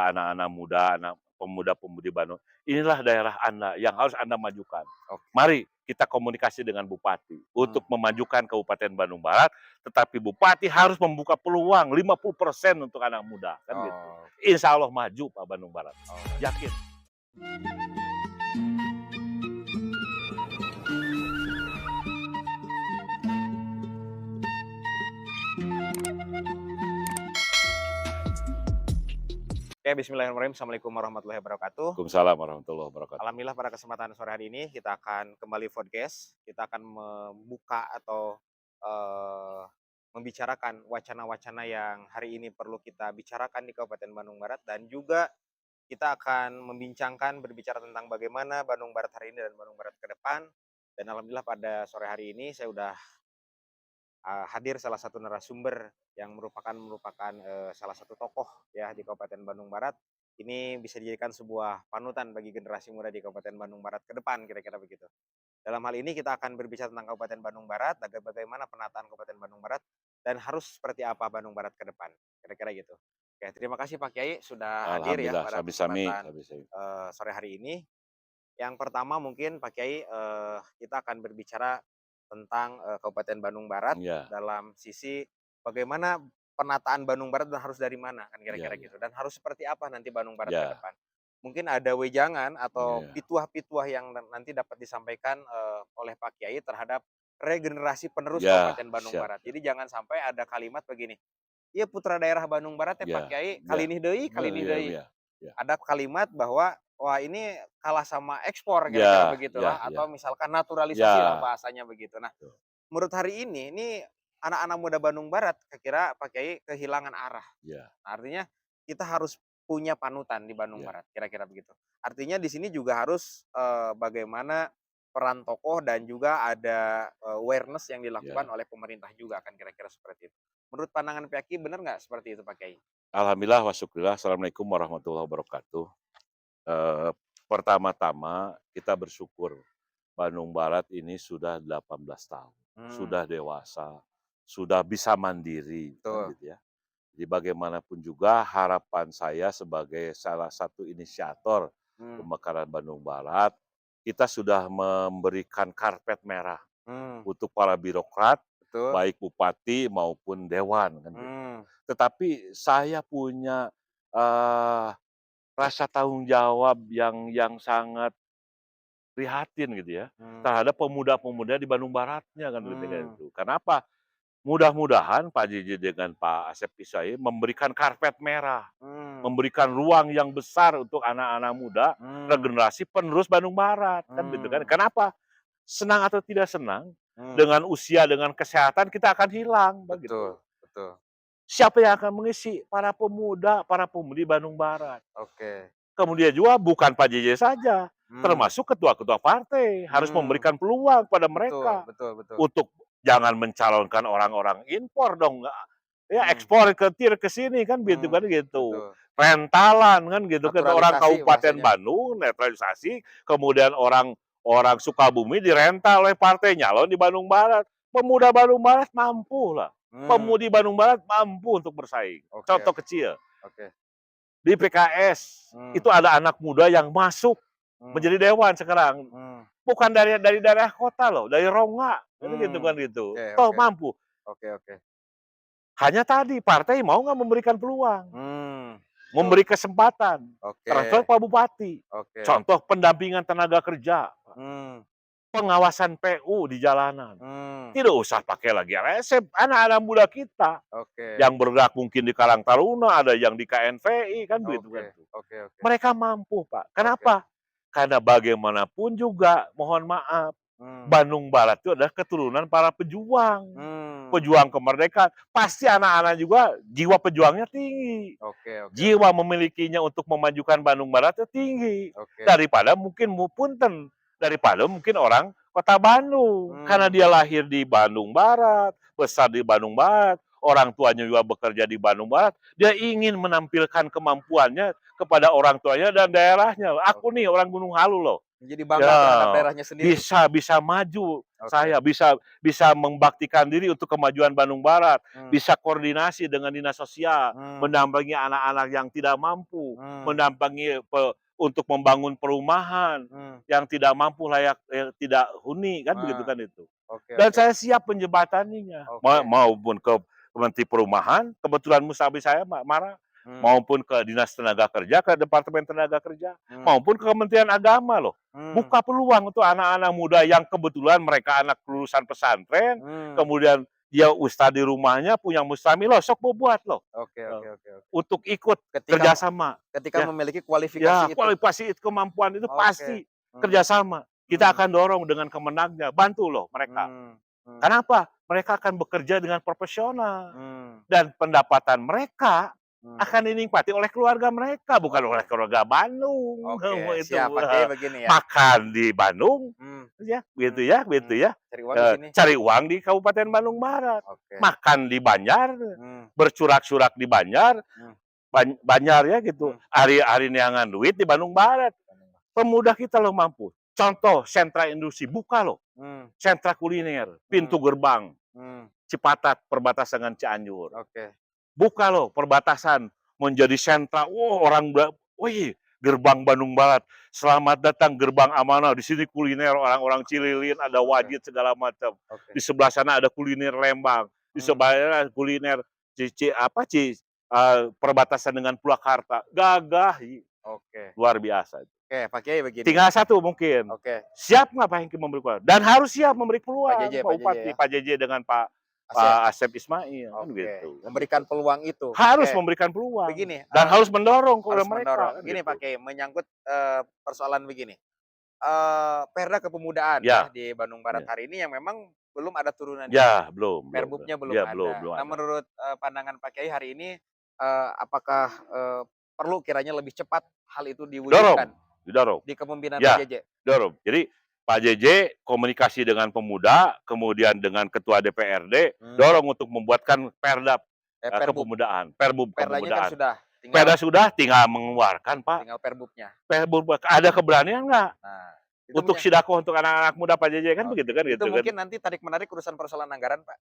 anak-anak muda, anak pemuda-pemudi Bandung, inilah daerah Anda yang harus Anda majukan. Oke. Mari kita komunikasi dengan bupati Mmm. untuk memajukan Kabupaten Bandung Barat, tetapi bupati harus membuka peluang 50% untuk anak muda, kan gitu. Oke. Insya Allah maju Pak Bandung Barat, Oh. yakin. Oke, bismillahirrahmanirrahim. Assalamualaikum warahmatullahi wabarakatuh. Waalaikumsalam warahmatullahi wabarakatuh. Alhamdulillah pada kesempatan sore hari ini kita akan kembali podcast. Kita akan membuka atau, eee, membicarakan wacana-wacana yang hari ini perlu kita bicarakan di Kabupaten Bandung Barat dan juga kita akan berbicara tentang bagaimana Bandung Barat hari ini dan Bandung Barat ke depan. Dan alhamdulillah pada sore hari ini saya udah hadir salah satu narasumber yang merupakan salah satu tokoh ya di Kabupaten Bandung Barat. Ini bisa dijadikan sebuah panutan bagi generasi muda di Kabupaten Bandung Barat ke depan, kira-kira begitu. Dalam hal ini kita akan berbicara tentang Kabupaten Bandung Barat, agar bagaimana penataan Kabupaten Bandung Barat dan harus seperti apa Bandung Barat ke depan, kira-kira gitu. Oke, terima kasih Pak Kiai sudah hadir ya Alhamdulillah, pada sami-sami, kesempatan sami-sami. sore hari ini. Yang pertama mungkin Pak Kiai, kita akan berbicara tentang, Kabupaten Bandung Barat Iya, dalam sisi bagaimana penataan Bandung Barat dan harus dari mana kan iya, kira-kira iya, gitu, dan harus seperti apa nanti Bandung Barat ke iya, depan. Mungkin ada wejangan iya, atau iya, pituah-pituah yang nanti dapat disampaikan, oleh Pak Kiai terhadap regenerasi penerus iya, Kabupaten Bandung siap, Barat. siap. Jadi jangan sampai ada kalimat begini, "Ieu putra daerah Bandung Barat teh Iya, Pak Kiai iya, kalinih deui kalinih iya, deui." iya, iya, Ada kalimat bahwa, wah ini kalah sama ekspor kira-kira iya, iya, begitulah, iya, atau misalkan naturalisasi lah iya, bahasanya begitu. Nah, betul, menurut hari ini anak-anak muda Bandung Barat kira Pak Kiai kehilangan arah. iya, Artinya kita harus punya panutan di Bandung iya, Barat, kira-kira begitu. Artinya di sini juga harus, bagaimana peran tokoh dan juga ada, awareness yang dilakukan iya. oleh pemerintah juga kan kira-kira seperti itu. Menurut pandangan Pak Kiai bener nggak seperti itu Pak Kiai? Alhamdulillah wa syukurillah, assalamualaikum warahmatullahi wabarakatuh. Eee, Pertama-tama kita bersyukur Bandung Barat ini sudah 18 tahun, Hmm, sudah dewasa, sudah bisa mandiri, kan betul. gitu ya. Jadi bagaimanapun juga harapan saya sebagai salah satu inisiator Hmm, pemekaran Bandung Barat, kita sudah memberikan karpet merah hmm, untuk para birokrat, betul. baik bupati maupun dewan, kan gitu. Hmm, Tetapi saya punya, eee, rasa tanggung jawab yang sangat prihatin gitu ya, hmm, terhadap pemuda-pemuda di Bandung Baratnya kan ketika hmm, itu. Kenapa? Mudah-mudahan Pak JJ dengan Pak Asep Kisai memberikan karpet merah, hmm, memberikan ruang yang besar untuk anak-anak muda, hmm, regenerasi penerus Bandung Barat, kan gitu kan. hmm, Kenapa? Senang atau tidak senang, hmm, dengan usia, dengan kesehatan kita akan hilang, begitu. betul, betul. Siapa yang akan mengisi? Para pemuda, para pemudi Bandung Barat. Oke. Kemudian juga bukan Pak JJ saja, Hmm, termasuk ketua-ketua partai harus hmm, memberikan peluang pada betul, mereka betul, betul. untuk jangan mencalonkan orang-orang impor dong, nggak ya Hmm, ekspor ke tir ke sini kan gitu hmm, kan gitu. betul. Rentalan kan gitu kan orang Naturalisasi Kabupaten bahasanya. Bandung netralisasi, kemudian orang orang Sukabumi dirental oleh partai nyalon di Bandung Barat. Pemuda Bandung Barat mampu lah, Hmm, pemudi Bandung Barat mampu untuk bersaing. oke, Contoh oke, kecil, oke. di PKS Hmm, itu ada anak muda yang masuk hmm, menjadi dewan sekarang. hmm, Bukan dari daerah kota loh, dari Rongga, kan hmm. gitu. Oke, Toh oke, mampu. oke, oke. Hanya tadi partai mau nggak memberikan peluang, Hmm, betul. memberi kesempatan, transfer Oke, Pak Bupati. oke. Contoh pendampingan tenaga kerja, Hmm, pengawasan PU di jalanan. hmm, Tidak usah pakai lagi RSM, anak-anak muda kita oke, yang bergerak mungkin di Karang Taruna, ada yang di KNVI kan begitu oke, kan. oke, oke, Mereka mampu, Pak. oke. Kenapa? Karena bagaimanapun juga, mohon maaf, Hmm, Bandung Barat itu adalah keturunan para pejuang. hmm. Pejuang kemerdekaan. Pasti anak-anak juga jiwa pejuangnya tinggi. Oke, oke, Jiwa oke. memilikinya untuk memajukan Bandung Barat itu tinggi. Oke. Daripada mungkin punten, daripada mungkin orang kota Bandung. Karena Hmm, dia lahir di Bandung Barat, besar di Bandung Barat, orang tuanya juga bekerja di Bandung Barat, dia ingin menampilkan kemampuannya kepada orang tuanya dan daerahnya. Aku nih oke. orang Gunung Halu loh. Menjadi bangga terhadap Ya, daerahnya sendiri. bisa bisa maju Oke. saya, bisa bisa membaktikan diri untuk kemajuan Bandung Barat, Mmm, bisa koordinasi dengan dinas sosial, mmm, mendampingi anak-anak yang tidak mampu, mmm, mendampingi untuk membangun perumahan mmm. yang tidak mampu layak tidak huni, kan begitu Ah, kan itu. oke Dan oke saya siap menjembataninya, oke. maupun ke Menteri Perumahan, kebetulan Musabi saya marah, Mmm, maupun ke Dinas Tenaga Kerja, ke Departemen Tenaga Kerja, mmm, maupun ke Kementerian Agama loh. mmm, Buka peluang untuk anak-anak muda yang kebetulan mereka anak lulusan pesantren, mmm. kemudian dia ustad di rumahnya, punya mustami loh, sok mau buat loh, Oke oke oke oke. untuk ikut Ketika kerjasama, ketika ya. memiliki kualifikasi Ya, itu. kualifikasi kemampuan itu Oke. pasti Mmm, kerjasama. Kita mmm, akan dorong dengan Kemenagnya, bantu loh mereka. mmm, mmm, Kenapa? Mereka akan bekerja dengan profesional mmm, dan pendapatan mereka mmm. akan dinikmati oleh keluarga mereka, bukan oleh Oke keluarga Bandung. oke, Itu, siap. Pak Kiai begini ya. makan di Bandung, Mmm, ya, gitu mmm, ya, gitu mmm. ya. Cari uang di sini. Cari uang di Kabupaten Bandung Barat, Oke. makan di Banjar, Mmm, bercurak-curak di Banjar, mmm, Banjar ya gitu. mmm. Hari-hari neangan duit di Bandung Barat. Pemuda kita loh mampu. Contoh sentra industri, buka loh. Mmm, Sentra kuliner, pintu mmm, gerbang, mmm. Cipatat, perbatasan dengan Cianjur. Oke. Buka loh perbatasan, menjadi sentra, wow orang wih, gerbang Bandung Barat. Selamat datang gerbang amanah, di sini kuliner orang-orang Cililin, ada Oke wajit segala macam. Di oke. sebelah sana ada kuliner Lembang, di Mmm, sebelah kuliner Cici apa perbatasan dengan Purwakarta. Gagah, oke. luar biasa. Oke, Pak Kiai begini. Tinggal satu mungkin, Oke, siap nggak Pak Hengki memberi peluang? Dan harus siap memberi Pak peluang JJ Pak Pak JJ Bupati, ya. Pak JJ dengan Pak Asep. Asep Ismail, Oke, kan memberikan gitu. peluang itu. Harus Oke, memberikan peluang begini, dan harus mendorong kepada harus mereka, mendorong. kan Gini Pak gitu. Kiai, menyangkut, persoalan begini, Perda Kepemudaan ya Ya, di Bandung Barat ya, hari ini yang memang belum ada turunannya, ya, belum, Perbupnya belum ya ada. belum Nah, ada. menurut, pandangan Pak Kiai hari ini, apakah, perlu kiranya lebih cepat hal itu Dorong, diwujudkan didorong. di kepemimpinan Pak Ya, JJ? dorong. Jadi Pak JJ komunikasi dengan pemuda, kemudian dengan ketua DPRD, Mmm, dorong untuk membuatkan perda Perbub. kepemudaan, Perbub Perdanya kan kepemudaan. sudah, tinggal Perda sudah, tinggal mengeluarkan Pak. tinggal Perbupnya. Perbub ada keberanian nggak Nah, itu untuk sidako untuk anak-anak muda Pak JJ kan begitu oke, kan itu gitu kan. mungkin nanti tarik-menarik urusan persoalan anggaran, Pak?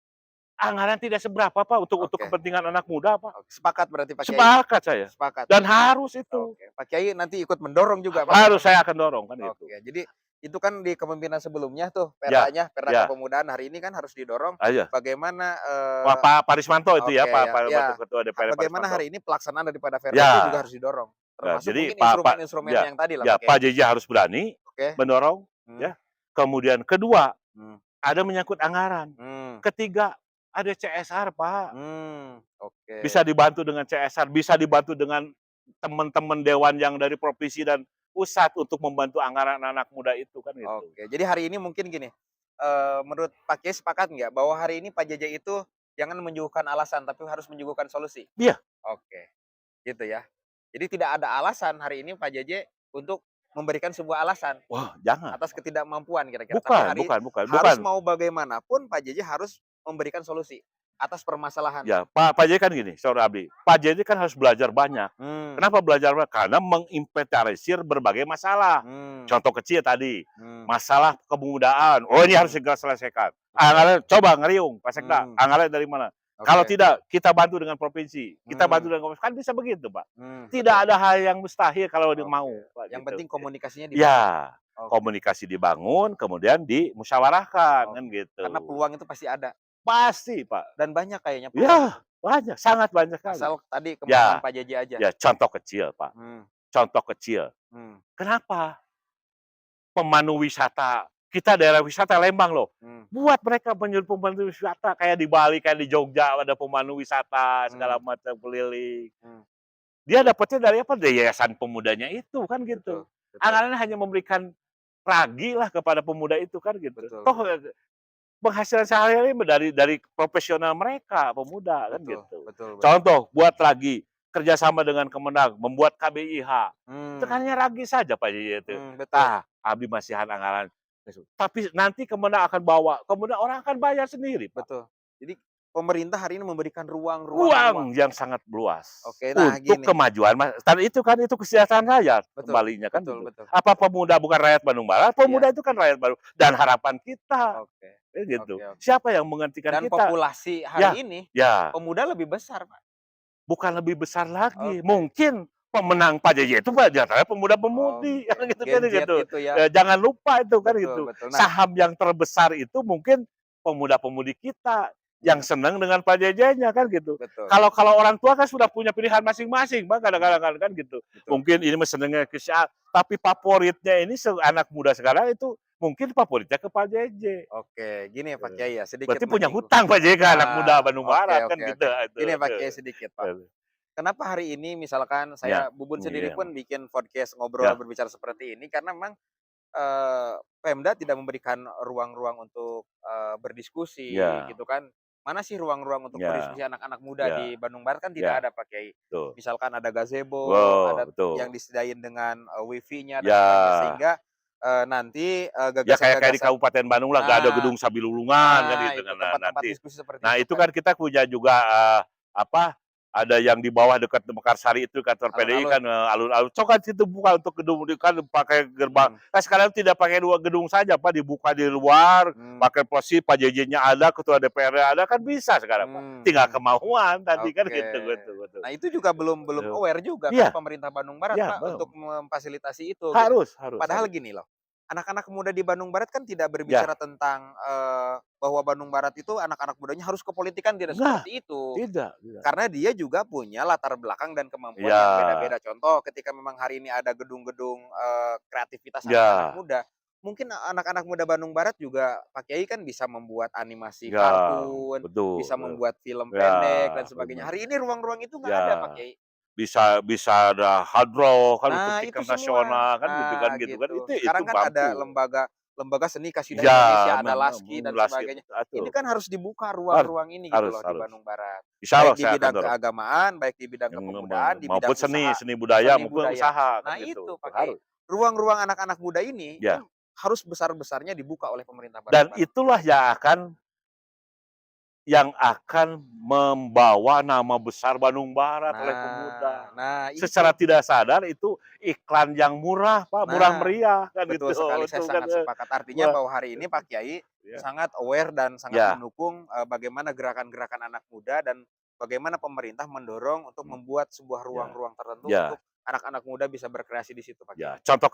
Anggaran tidak seberapa Pak untuk Oke kepentingan anak muda Pak. oke, sepakat berarti Pak Kiai? Sepakat saya. Sepakat? Dan harus itu. Oke, Pak Kiai nanti ikut mendorong juga Harus bagaimana saya akan dorong kan gitu. oke, jadi itu kan di kepemimpinan sebelumnya tuh Ya, Perdanya, Perda ya, Kepemudaan hari ini kan harus didorong aja. bagaimana, Wah, Pak Parismanto itu ya, oke Pak ya Pak ya, Ketua DPR bagaimana Parismanto. hari ini pelaksanaan daripada Perda itu juga Ya, harus didorong, ya, termasuk jadi mungkin instrumen-instrumen yang tadi lah Ya Pak Kiai. Pak JJ harus berani Oke, mendorong mmm, ya. Kemudian kedua, mmm, ada menyangkut anggaran. mmm, Ketiga, ada CSR Pak. oke Bisa dibantu dengan CSR, bisa dibantu dengan teman-teman dewan yang dari provinsi dan pusat untuk membantu anggaran anak muda itu kan gitu. oke. Jadi hari ini mungkin gini, menurut Pak Kiai sepakat nggak bahwa hari ini Pak JJ itu jangan menyuguhkan alasan, tapi harus menyuguhkan solusi? Iya, Oke, gitu ya. Jadi tidak ada alasan hari ini Pak JJ untuk memberikan sebuah alasan wah jangan. atas ketidakmampuan kira-kira, tapi Bukan, harus bukan. mau bagaimanapun Pak JJ harus memberikan solusi atas permasalahan. Ya, Pak JJ kan gini, saudara Abdi, Pak JJ kan harus belajar banyak. Mmm, Kenapa belajar banyak? Karena menginventarisir berbagai masalah. mmm, Contoh kecil tadi, mmm, masalah kepemudaan. Oh ini harus mmm, segera selesaikan. oke, Anggaran coba ngeriung, Pak Sekda. mmm, Anggaran dari mana? Kalau oke, tidak, kita bantu dengan provinsi. Kita bantu mmm, dengan kan bisa begitu, Pak. Tidak betul, ada hal yang mustahil kalau dia oke. mau, Pak Yang gitu. penting komunikasinya dibangun. Ya, Oke komunikasi dibangun, kemudian dimusyawarahkan kan oke, karena gitu. peluang itu pasti ada Pasti, Pak. dan banyak kayaknya peluang itu, Ya, banyak, sangat banyak sekali. asal tadi kemauan Ya, Pak JJ aja. ya contoh kecil, Pak. Mmm, Contoh kecil. mmm, Kenapa pemandu wisata kita daerah wisata Lembang loh, mmm, buat mereka pemandu wisata kayak di Bali, kayak di Jogja ada pemandu wisata segala mmm, macam keliling. mmm, Dia dapatnya dari apa? Dari yayasan pemudanya itu kan gitu. betul betul. Anggarannya hanya memberikan ragi lah kepada pemuda itu kan gitu. Betul Toh betul. penghasilan sehari-hari dari profesional mereka pemuda kan Betul gitu. betul betul. Contoh buat lagi kerjasama dengan Kemenag membuat KBIH. Itu Mmm, kan hanya ragi saja Pak Yaya itu. betul Ah, Abdi masihan anggaran. Tapi nanti Kemenag akan bawa, kemudian orang akan bayar sendiri, Pak. betul. Jadi pemerintah hari ini memberikan ruang. Ruang yang sangat luas Oke, nah untuk gini, kemajuan tadi itu kan itu kesejahteraan rakyat betul, kembalinya kan betul, gitu. betul. Apa pemuda bukan rakyat Bandung Barat? Iya, Pemuda itu kan rakyat Bandung dan harapan kita, oke, gitu. oke, oke. Siapa yang menggantikan Dan kita? populasi Ya, hari ini, ya, pemuda lebih besar, Pak. bukan lebih besar lagi, Oke, mungkin pemenang PJJ itu di antaranya pemuda-pemudi oke. kan Gen Z gitu. itu ya, Jangan lupa itu kan betul, gitu. betul. Nah, Saham yang terbesar itu mungkin pemuda-pemudi kita yang mmm, senang dengan PJJ-nya kan gitu. betul, Kalau kalau orang tua kan sudah punya pilihan masing-masing Bang, mmm, kadang-kadang kan gitu. betul. Mungkin ini mah senangnya ke si A, tapi favoritnya ini anak muda sekarang itu mungkin favoritnya ke PJJ. Oke, gini ya Pak Eee, Kiai ya, sedikit berarti punya menyinggung. hutang PJJ ke anak muda Ah, Bandung oke, Barat kan oke, gitu, oke. itu. Gini Pak Kiai sedikit, Pak. Kenapa hari ini misalkan Ya, saya Bubun sendiri iya, pun bikin podcast ngobrol ya, berbicara seperti ini karena memang, Pemda tidak memberikan ruang-ruang untuk, berdiskusi ya, gitu kan. Mana sih ruang-ruang untuk ya, berdiskusi anak-anak muda di ya, Bandung Barat kan tidak ya, ada Pak Kiai. betul. Misalkan ada gazebo, Wow, ada betul. yang disediain dengan, wifi-nya dan sebagainya Ya, sehingga, nanti, ya kayak di gagasan-gagasan Kabupaten Bandung lah, nggak ada nah gedung Sabilulungan kan nah gitu itu kan. tempat-tempat Nanti diskusi seperti nah itu itu kan, kan kita punya juga, apa, ada yang di bawah dekat Mekarsari itu kantor PDI alun-alun. kan, alun-alun coba situ buka untuk gedung kan pakai gerbang. Mmm, Kan sekarang tidak pakai 2 gedung saja Pak, dibuka di luar, mmm, pakai posisi Pak JJ-nya ada, ketua DPR-nya ada, kan bisa sekarang Pak. Tinggal mhm. kemauan tadi kan Oke. gitu gitu gitu. Nah, itu juga belum belum aware juga kan Iya, pemerintah Bandung Barat, iya, Pak, untuk memfasilitasi itu gitu. harus harus Padahal harus. gini loh, anak-anak muda di Bandung Barat kan tidak berbicara Ya, tentang, bahwa Bandung Barat itu anak-anak mudanya harus ke politikan, tidak enggak, seperti itu. tidak tidak. Karena dia juga punya latar belakang dan kemampuan Iya, yang beda-beda. Contoh ketika memang hari ini ada gedung-gedung, kreativitas anak-anak iya, muda, mungkin anak-anak muda Bandung Barat juga Pak Kiai kan bisa membuat animasi iya, kartun, betul, bisa membuat film iya, pendek dan sebagainya. bener. Hari ini ruang-ruang itu nggak ada Pak Ya, Kiai. bisa bisa ada hard rock kan untuk Nah, itu tingkat semua. nasional kan Nah, gitu kan, gitu. itu Sekarang kan ada mampu. lembaga lembaga seni Kasidah Iya, Indonesia, ada memang LASKI dan laskin sebagainya. Ini betul, kan harus dibuka harus ruang-ruang ini gitu harus loh di harus. Bandung Barat. Insyaallah Baik di saya akan bidang dorong, keagamaan, baik di bidang kepemudaan, di maupun bidang seni usaha seni budaya seni maupun budaya. usaha kan Nah gitu, itu itu Pak Kiai, harus. ruang-ruang anak-anak muda ini Ya, harus besar-besarnya dibuka oleh pemerintah Bandung dan Barat. itulah yang akan membawa nama besar Bandung Barat oleh Nah pemuda. nah itu. Secara tidak sadar itu iklan yang murah, Pak, murah Nah, meriah kan betul gitu. sekali, saya Itu kan, sangat sepakat. Artinya wah, bahwa hari ini Pak Kiai ya, sangat aware dan sangat ya, mendukung, bagaimana gerakan-gerakan anak muda dan bagaimana pemerintah mendorong untuk membuat sebuah ya, ruang-ruang tertentu untuk ya, anak-anak muda bisa berkreasi di situ, Pak Kiai. ya. Contoh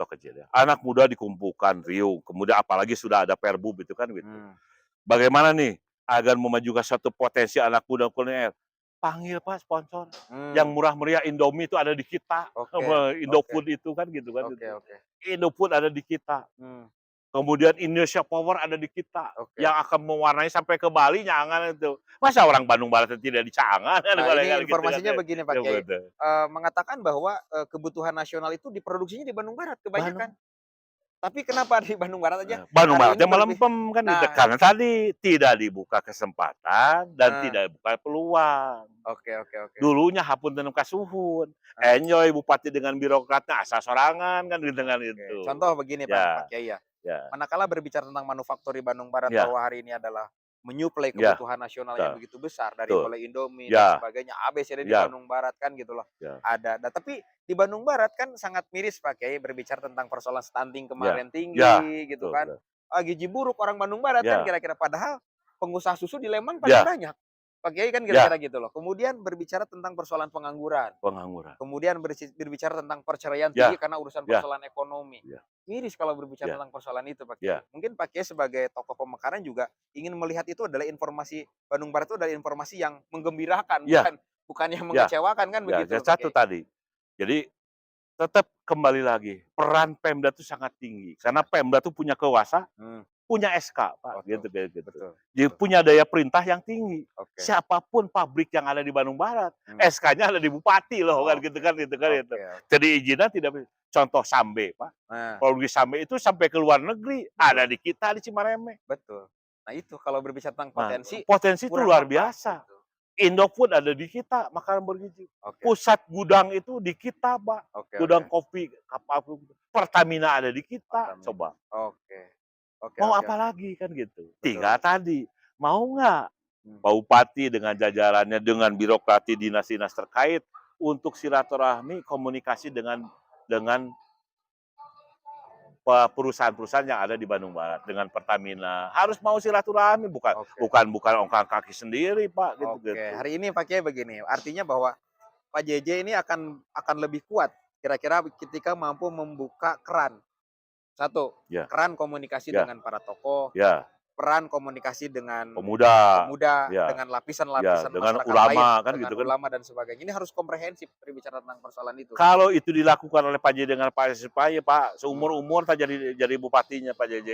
kecil ya. Anak muda dikumpulkan, riuh, kemudian apalagi sudah ada Perbub itu kan gitu. Mmm, Bagaimana nih agar memajukan satu potensi anak muda kuliner? Panggil Pak sponsor. Yang mmm, murah meriah Indomie itu ada di kita, oke, oke, Indofood itu kan gitu kan oke, itu. oke, Indofood ada di kita. mmm, Kemudian Indonesia Power ada di kita, oke. yang akan mewarnai sampai ke Bali jangan itu. Masa orang Bandung Barat tidak di Cangan kan Nah, ini kan gitu kan informasinya ya. begini, Pak Ya Kiai, betul. mengatakan bahwa, kebutuhan nasional itu diproduksinya di Bandung Barat kebanyakan. Bandung Tapi kenapa di Bandung Barat aja Bandung hari ini Baratnya melempem kan gitu, nah, karena tadi tidak dibuka kesempatan dan nah, tidak dibuka peluang. oke, oke, oke. Dulunya hapunten kasuhun, Nah, enjoy bupati dengan birokratnya asa sorangan kan gitu kan oke. itu. Contoh begini Pak Ya, Kiai ya, ya, manakala berbicara tentang manufaktur di Bandung Barat ya, bahwa hari ini adalah menyuplai ya, kebutuhan nasional yang betul, begitu besar dari betul. mulai Indomie dan Ya, sebagainya, ABCD di ya, Bandung Barat kan gitu loh, ya, ada. Nah, tapi di Bandung Barat kan sangat miris Pak Kiai berbicara tentang persoalan stunting ya, kemarin ya, tinggi gitu betul kan, betul. gizi buruk orang Bandung Barat kan Ya, kira-kira, padahal pengusaha susu di Lembang paling ya, banyak. Pak Kiai kan ya, kira-kira gitu loh. Kemudian berbicara tentang persoalan pengangguran. pengangguran. Kemudian berbicara tentang perceraian tinggi Ya, karena urusan ya, persoalan ekonomi. ya, Miris kalau berbicara ya, tentang persoalan itu Pak Kiai. ya, Mungkin Pak Kiai sebagai tokoh pemekaran juga ingin melihat itu adalah informasi Bandung Barat itu adalah informasi yang menggembirakan, ya, bukan yang ya, mengecewakan kan ya, begitu yang loh Pak satu Kiai. tadi. Jadi tetap kembali lagi, peran Pemda itu sangat tinggi, karena Sangat. Pemda itu punya kuasa, Mmm, punya SK, Pak, betul, gitu kayak gitu. betul, Dia betul. punya daya perintah yang tinggi. Oke, Siapapun pabrik yang ada di Bandung Barat, mmm, SK-nya ada di bupati loh, kan gitu oke, kan gitu kan itu. oke, oke. Jadi izinnya tidak contoh sambe, Pak. Nah, Produksi sambe itu sampai ke luar negeri, ada betul, di kita di Cimareme. betul. Nah itu kalau berbicara tentang Nah, potensi, potensi itu kurang luar apa biasa. gitu. Indofood ada di kita, makanan bergizi. Oke, Pusat gudang itu di kita, Pak. oke, Gudang oke. kopi, Pertamina ada di kita, Pertamina. coba. Oke, oke, Mau oke, apa oke. lagi kan gitu. Betul. Tinggal tadi, mau nggak? Hmm. Pak Bupati dengan jajarannya, dengan birokrati dinas-dinas terkait untuk silaturahmi komunikasi dengan perusahaan-perusahaan yang ada di Bandung Barat dengan Pertamina. Harus mau silaturahmi, bukan Oke. bukan bukan ongkang kaki sendiri, Pak, Oke, gitu-gitu. hari ini Pak Kiai begini, artinya bahwa Pak JJ ini akan lebih kuat kira-kira ketika mampu membuka keran. Satu, Ya, keran komunikasi ya, dengan para tokoh, ya, peran komunikasi dengan pemuda, pemuda, ya, dengan ya, lapisan-lapisan dengan masyarakat lain, ulama kan dengan gitu kan. ulama dan sebagainya. Ini harus komprehensif berbicara tentang persoalan itu. Kalau itu dilakukan oleh Pak JJ dengan Pak SY, Pak, Hmm. seumur-umur tak jadi bupatinya Pak JJ.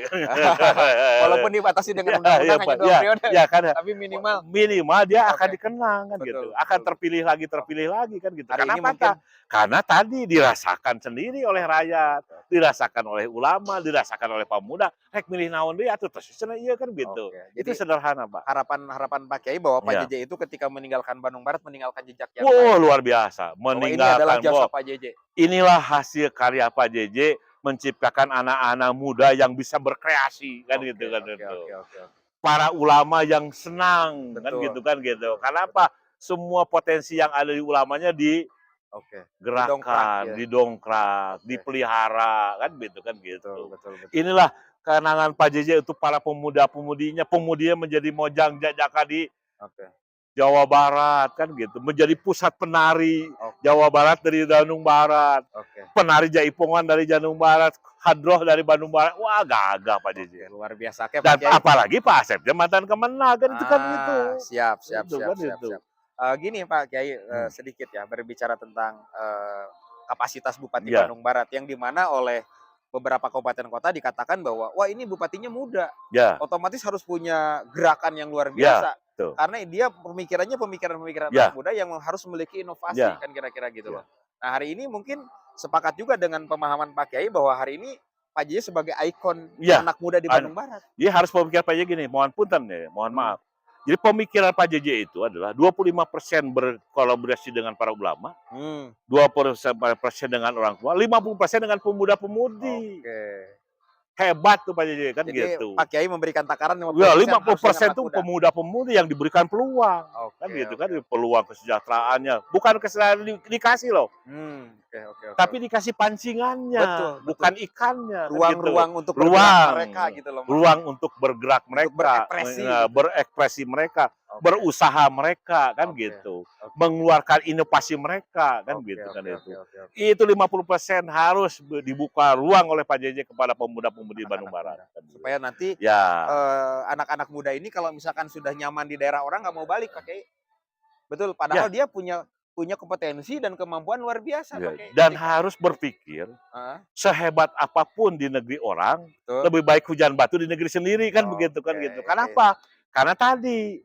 Walaupun dibatasi Ya, dengan ya, undang-undang hanya Pak, 2 ya, periode, ya kan ya. tapi minimal Minimal dia akan oke, dikenang kan gitu, betul akan betul betul. Oke, terpilih lagi kan gitu. hari ini Kenapa mungkin Karena tadi dirasakan sendiri oleh oke rakyat, oke oke dirasakan oleh ulama, dirasakan oleh pemuda, rek milih naon deui atuh tos cenah ieu kan gitu. oke. Itu Jadi sederhana, Pak. harapan Pak Kiai bahwa Pak Iya. JJ itu ketika meninggalkan Bandung Barat meninggalkan jejak yang Wow, baik, luar biasa, bahwa ini adalah meninggalkan jasa Pak JJ. inilah hasil karya Pak JJ menciptakan anak-anak muda yang bisa berkreasi kan Oke gitu kan oke itu. oke oke oke. Para ulama yang senang Betul kan gitu. betul Karena betul. apa? Semua potensi yang ada di ulamanya Oke, didongkrak digerakkan, ya. didongkrak, Oke, dipelihara kan betul gitu. betul betul. Inilah kenangan Pak JJ untuk para pemudinya menjadi mojang jajaka di Oke Jawa Barat kan gitu, menjadi pusat penari oke Jawa Barat dari Bandung Barat, oke penari Jaipongan dari Bandung Barat, hadroh dari Bandung Barat, wah gagah Pak oke, JJ. luar biasa. Oke Pak Dan Kiai. apalagi Pak Asep dia mantan Kemenag kan Ah, siap siap itu siap kan siap itu. siap. Gini Pak Kiai, Hmm, sedikit ya berbicara tentang, kapasitas Bupati iya, Bandung Barat yang di mana oleh beberapa kabupaten kota dikatakan bahwa, "Wah ini bupatinya muda, ya, otomatis harus punya gerakan yang luar ya, biasa." tuh, Karena dia pemikirannya pemikiran-pemikiran anak ya, muda yang harus memiliki inovasi, ya, kan kira-kira gitu ya. loh. Nah hari ini mungkin sepakat juga dengan pemahaman Pak Kiai bahwa hari ini Pak JJ sebagai ikon Iya, anak muda di anu, Bandung Barat. dia harus pemikiran Pak JJ gini, mohon punten ya, mohon Mhm, maaf. Jadi pemikiran Pak JJ itu adalah 25% berkolaborasi dengan para ulama, mmm, 20% dengan orang tua, 50% dengan pemuda-pemudi. oke. Hebat tuh Pak JJ kan Jadi gitu. Pak Kiai memberikan takaran Ya 50% harus dengan 50% anak tuh muda? pemuda-pemudi yang diberikan peluang, kan Oke gitu kan, oke oke. peluang kesejahteraannya, bukan kesejahteraan dikasih loh, Oke oke oke tapi oke. dikasih pancingannya, Betul bukan betul. ikannya, kan gitu. Ruang-ruang untuk bergerak Ruang, mereka gitu loh ruang maksudnya, untuk bergerak untuk mereka, berekspresi gitu. berekspresi mereka, Oke berusaha mereka, kan oke gitu. oke Mengeluarkan inovasi mereka, kan oke gitu kan oke oke itu. oke oke. Itu 50% harus dibuka ruang oleh Pak JJ kepada pemuda-pemudi Bandung Anak-anak Barat, muda. kan gitu. Supaya nanti, Ya, anak-anak muda ini kalau misalkan sudah nyaman di daerah orang nggak mau balik Pak Kiai. Betul, padahal ya, dia punya punya kompetensi dan kemampuan luar biasa ya, Pak Kiai dan ketika harus berpikir heeh, sehebat apapun di negeri orang, betul. lebih baik hujan batu di negeri sendiri kan Oke, gitu. ini Kenapa? Karena tadi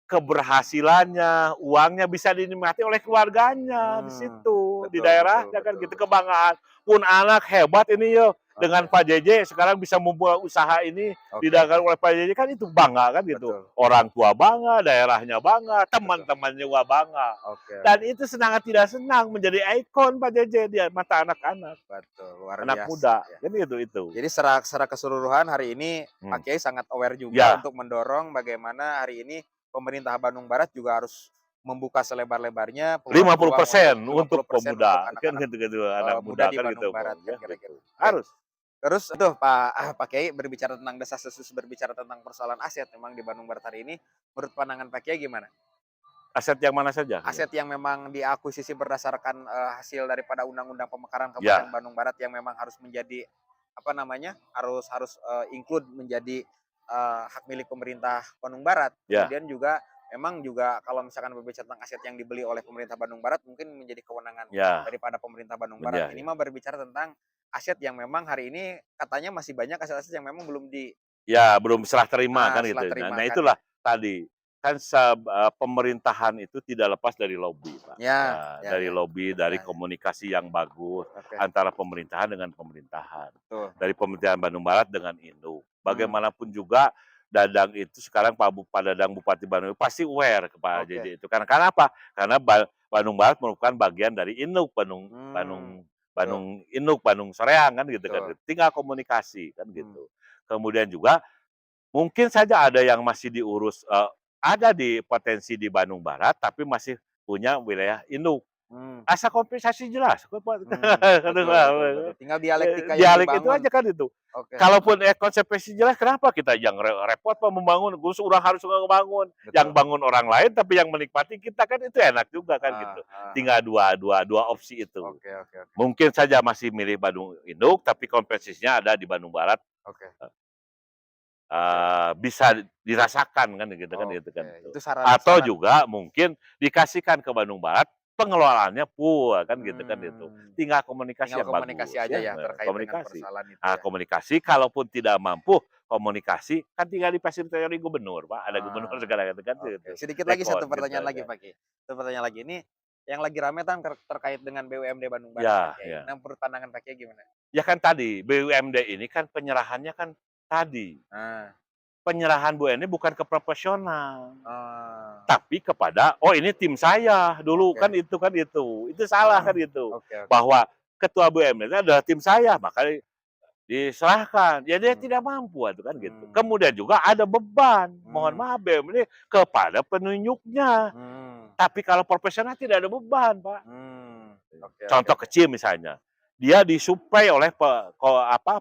keberhasilannya, uangnya bisa dinikmati oleh keluarganya di situ, di betul betul daerahnya kan betul gitu, betul. kebanggaan. Pun anak hebat ini yo, dengan Oke Pak JJ sekarang bisa membuat usaha ini oke oke, didagangkan oleh Pak JJ kan itu bangga kan gitu. betul Orang tua bangga, daerahnya bangga, betul. teman-temannya juga bangga. Oke Dan oke, itu senang tidak senang menjadi ikon Pak JJ di mata anak-anak, betul, luar anak biasa muda, ya. kan itu. Jadi secara secara keseluruhan hari ini Hmm. Pak Kiai sangat aware juga Ya, untuk mendorong bagaimana hari ini pemerintah Bandung Barat juga harus membuka selebar-lebarnya peluang-peluang untuk 50% untuk 50% untuk pemuda, kan anak-anak, gitu, anak muda muda di kan Bandung gitu, Barat kan ya kira-kira. gitu. Oke, Harus. terus aduh Pak Kiai berbicara tentang desas-desus berbicara tentang persoalan aset memang di Bandung Barat hari ini, menurut pandangan Pak Kiai gimana? Aset yang mana saja? Aset yang memang diakuisisi berdasarkan, hasil daripada Undang-Undang Pemekaran Kabupaten Ya, Bandung Barat yang memang harus menjadi, apa namanya, harus harus, include menjadi, hak milik pemerintah Bandung Barat. ya, Kemudian juga memang juga kalau misalkan berbicara tentang aset yang dibeli oleh pemerintah Bandung Barat mungkin menjadi kewenangan ya, daripada pemerintah Bandung Barat. ya, Ini ya. mah berbicara tentang aset yang memang hari ini katanya masih banyak aset-aset yang memang belum Ya, belum serah terima kan setelah gitu. Nah terima nah kan ya. itulah tadi, kan pemerintahan itu tidak lepas dari lobby, Pak. Ya Ya, ya dari ya. lobby, dari Ya ya. komunikasi yang bagus Oke, antara pemerintahan dengan pemerintahan. betul. Dari pemerintahan Bandung Barat dengan Induk. Mmm, Bagaimanapun juga Dadang itu sekarang Pak Dadang Bupati Bandung pasti aware kepada oke. JJ itu. Karena apa? Karena Bandung Barat merupakan bagian dari Induk, Bandung Mmm, Bandung betul Bandung Induk, Bandung Soreang kan gitu kan. betul, Tinggal komunikasi kan mmm, gitu. Kemudian juga mungkin saja ada yang masih diurus, ada di potensi di Bandung Barat, tapi masih punya wilayah induk. Mmm, Asal kompensasi jelas, betul betul betul. Tinggal dialektika yang dialek itu dibangun. aja kan itu. Oke, Kalaupun konsekuensi jelas, kenapa kita yang repot membangun, gus orang harus ngebangun, yang betul. bangun orang lain tapi yang menikmati kita kan itu enak juga kan Heeh gitu. heeh heeh. Tinggal dua opsi itu. Oke oke oke. Mungkin saja masih milih Bandung induk, tapi kompensasinya ada di Bandung Barat, Oke oke bisa dirasakan kan gitu oke. kan itu. Itu Atau saran-saran. juga mungkin dikasihkan ke Bandung Barat, pengelolaannya full kan itu. Mmm, Tinggal komunikasi tinggal yang komunikasi bagus aja ya, ya terkait dengan komunikasi. persoalan itu Nah, ya? komunikasi kalaupun tidak mampu komunikasi, kan tinggal difasilitasi gubernur, Pak, ada gubernur Ah, segala kan oke. itu, Sedikit lagi dekon satu gitu pertanyaan lagi, aja. Pak Kiai. Satu pertanyaan lagi, ini yang lagi rame kan terkait dengan BUMD Bandung Barat, Pak Ya Kiai. ya. Nah, menurut pandangan Pak Kiai gimana? Ya kan tadi, BUMD ini kan penyerahannya kan tadi, Nah, penyerahan BUMD bukan ke profesional. oh, Tapi kepada, "Oh ini tim saya dulu," oke. kan itu kan itu. Itu salah kan itu. Oke oke. Bahwa ketua BUMN adalah tim saya, maka diserahkan. Ya dia Mmm, tidak mampu itu kan gitu. mmm, Kemudian juga ada beban, mohon mmm, maaf BUMN kepada penunjuknya. mmm, Tapi kalau profesional tidak ada beban, Pak. mmm. Oke oke Contoh oke. kecil misalnya, dia disuplai oleh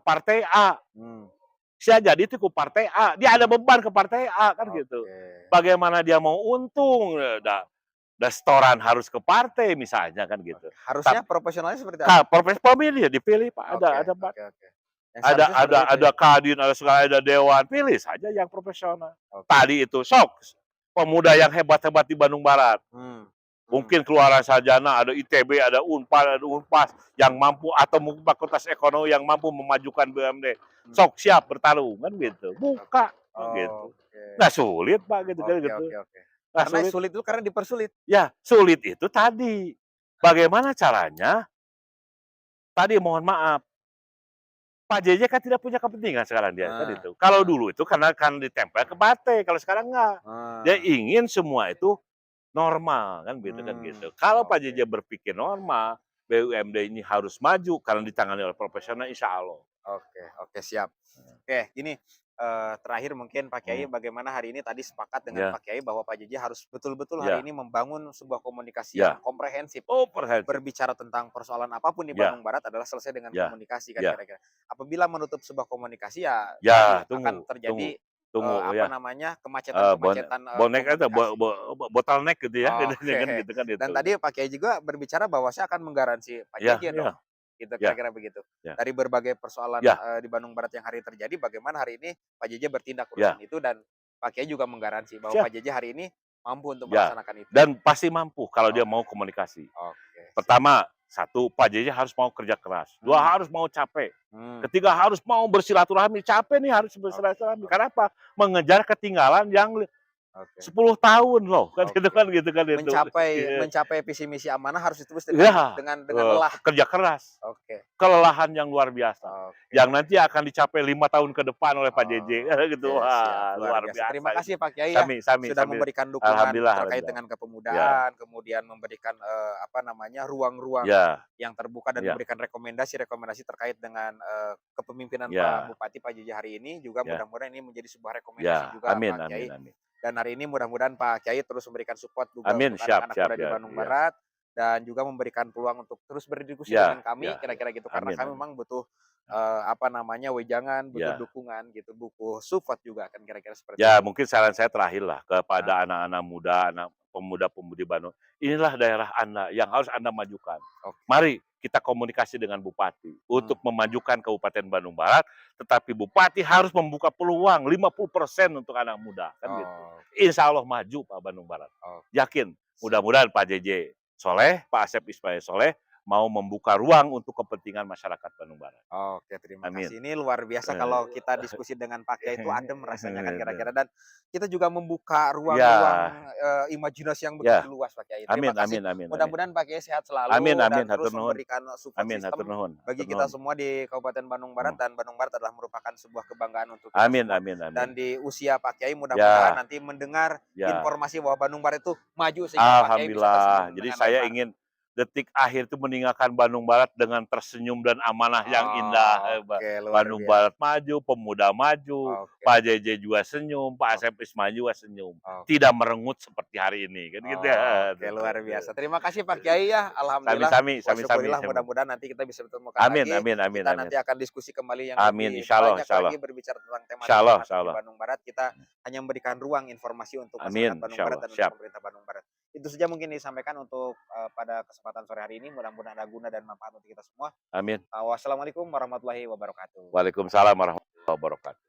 partai A. Mmm, Bisa jadi itu ke partai A, dia ada mmm, beban ke partai A kan gitu. oke. Bagaimana dia mau untung, setoran harus ke partai misalnya kan gitu. Oke. Harusnya Tap profesionalnya seperti apa? Profes pemilih dipilih Pak, Oke ada Pak, oke oke. Yang seharusnya seperti itu ada ya? kadin, ada segala, ada dewan, pilih saja yang profesional. Oke. Tadi itu sok pemuda yang hebat-hebat di Bandung Barat, Mmm, mmm, mungkin keluaran sarjana, ada ITB, ada Unpad, ada Unpas yang mampu atau mungkin fakultas ekonomi yang mampu memajukan BUMD. mmm, Sok siap bertarung kan gitu, oke. buka gitu. Oke. Nggak sulit Pak gitu kan Oke gitu, oke oke. nggak Karena sulit. sulit itu karena dipersulit. Ya sulit itu tadi, bagaimana caranya. Tadi mohon maaf, Pak JJ kan tidak punya kepentingan sekarang dia, kan Nah itu. Kalau nah, dulu itu karena kan ditempel ke partai, kalau sekarang enggak. Dia ah, ingin semua itu normal, kan gitu. Kalau Pak oke JJ berpikir normal, BUMD ini harus maju karena ditangani oleh profesional, insya Allah. oke oke siap. Oke gini, terakhir mungkin Pak Kiai Hmm, bagaimana hari ini tadi sepakat dengan ya, Pak Kiai bahwa Pak JJ harus betul-betul hari ya, ini membangun sebuah komunikasi yang ya. komprehensif. Oh, komprehensif. Berbicara tentang persoalan apapun di Ya, Bandung Barat adalah selesai dengan ya, komunikasi kan ya, kira-kira. Apabila menutup sebuah komunikasi ya tadi ya. akan Tunggu, terjadi, tunggu, tunggu apa ya. namanya, Bon kemacetan-kemacetan, bonek itu, komunikasi. bottleneck gitu ya, Oke. kan Dan itu. tadi Pak Kiai juga berbicara bahwa saya akan menggaransi Pak Ya, JJ dong, ya, gitu ya, kira-kira begitu. ya, Dari berbagai persoalan, ya, di Bandung Barat yang hari ini terjadi, bagaimana hari ini Pak JJ bertindak urusan ya. itu dan Pak Kiai juga menggaransi bahwa Pak Siap. JJ hari ini mampu untuk Ya, melaksanakan itu. dan pasti mampu kalau dia Oke mau komunikasi. oke, siap. Pertama, satu, Pak JJ harus mau kerja keras. Dua, Mmm, harus mau capek. mmm, Ketiga, harus mau bersilaturahmi. Capek nih harus oke bersilaturahmi. oke Kenapa? Mengejar ketinggalan yang oke. 10 tahun loh, kan itu Oke. kan gitu kan itu. Mencapai Iya, mencapai visi misi amanah harus ditebus dengan iya, lelah. kerja keras. Oke Kelelahan yang luar biasa, oke. yang nanti akan dicapai 5 tahun ke depan oleh Pak JJ, Oke, gitu. siap, Wah, luar luar biasa. Terima biasa itu. kasih Pak Kiai ya, Sami sami sudah sami. memberikan dukungan Alhamdulillah terkait alhamdulillah. dengan Ya, kepemudaan, kemudian memberikan, apa namanya, ruang-ruang ya, yang terbuka dan ya, memberikan rekomendasi-rekomendasi terkait dengan, kepemimpinan Pak ya, Bupati, Pak JJ hari ini, juga ya. mudah-mudahan ini menjadi sebuah rekomendasi Ya, juga amin Pak amin Kiai. amin. Dan hari ini mudah-mudahan Pak Kiai terus memberikan support juga Amin, untuk siap anak-anak siap, muda di ya Bandung ya. Barat, dan juga memberikan peluang untuk terus berdiskusi dengan Ya kami, ya ya. kira-kira gitu. Karena Amin kami amin. memang butuh, apa namanya, wejangan, butuh Ya. dukungan gitu, butuh support juga kan kira-kira seperti Ya itu. mungkin saran saya terakhir lah Nah, kepada anak-anak muda, anak pemuda-pemudi Bandung, inilah daerah Anda yang harus Anda majukan. oke, Mari kita komunikasi dengan bupati mmm, untuk memajukan Kabupaten Bandung Barat, tetapi bupati harus membuka peluang 50% untuk anak muda, kan gitu. oke Insya Allah maju Pak Bandung Barat. oke, Yakin, siap. mudah-mudahan Pak JJ Soleh, Pak Asep Ismail Soleh mau membuka ruang untuk kepentingan masyarakat Bandung Barat. Oke, terima Amin. kasih. Ini luar biasa kalau kita diskusi dengan Pak Kiai itu adem rasanya kan kira-kira, dan kita juga membuka ruang-ruang, Ya, imajinasi yang begitu ya. luas Pak Kiai. Terima Amin kasih. amin amin amin. Mudah-mudahan Pak Kiai sehat Amin selalu amin, dan hatur terus nuhun. memberikan support Amin, hatur system nuhun bagi hatur kita nuhun. semua di Kabupaten Bandung Barat, Mhm. dan Bandung Barat adalah merupakan sebuah kebanggaan untuk kita Amin semua. amin amin. Dan di usia Pak Kiai mudah-mudahan Ya nanti mendengar ya, informasi bahwa Bandung Barat itu maju sehingga Pak Kiai bisa alhamdulillah. tersinggung Jadi dengan saya lebar. ingin detik akhir itu meninggalkan Bandung Barat dengan tersenyum dan amanah yang indah. Oke, luar Bandung biasa. Barat maju, pemuda maju, Oke, Pak JJ juga senyum, Pak ok Asep Isma juga senyum. oke. Tidak merengut seperti hari ini, kan gitu ya. Oke, luar biasa. Terima kasih Pak Kiai ya, alhamdulillah. Sami-sami, Wa sami-sami, syukurillah sami. mudah-mudahan nanti kita bisa bertemukan Amin, lagi. amin, amin, Kita amin. nanti akan diskusi kembali yang Amin, lebih insyaallah, banyak insyaallah. lagi berbicara tentang Insyaallah, tematik-tematik di insyaallah. Bandung Barat. Kita hanya memberikan ruang informasi untuk masyarakat Amin, Bandung Barat insyaallah. dan untuk Siap. pemerintah Bandung Barat. Itu saja mungkin disampaikan untuk pada kesempatan sore hari ini. Mudah-mudahan ada guna dan manfaat untuk kita semua. Amin. Wassalamualaikum warahmatullahi wabarakatuh. Waalaikumsalam warahmatullahi wabarakatuh.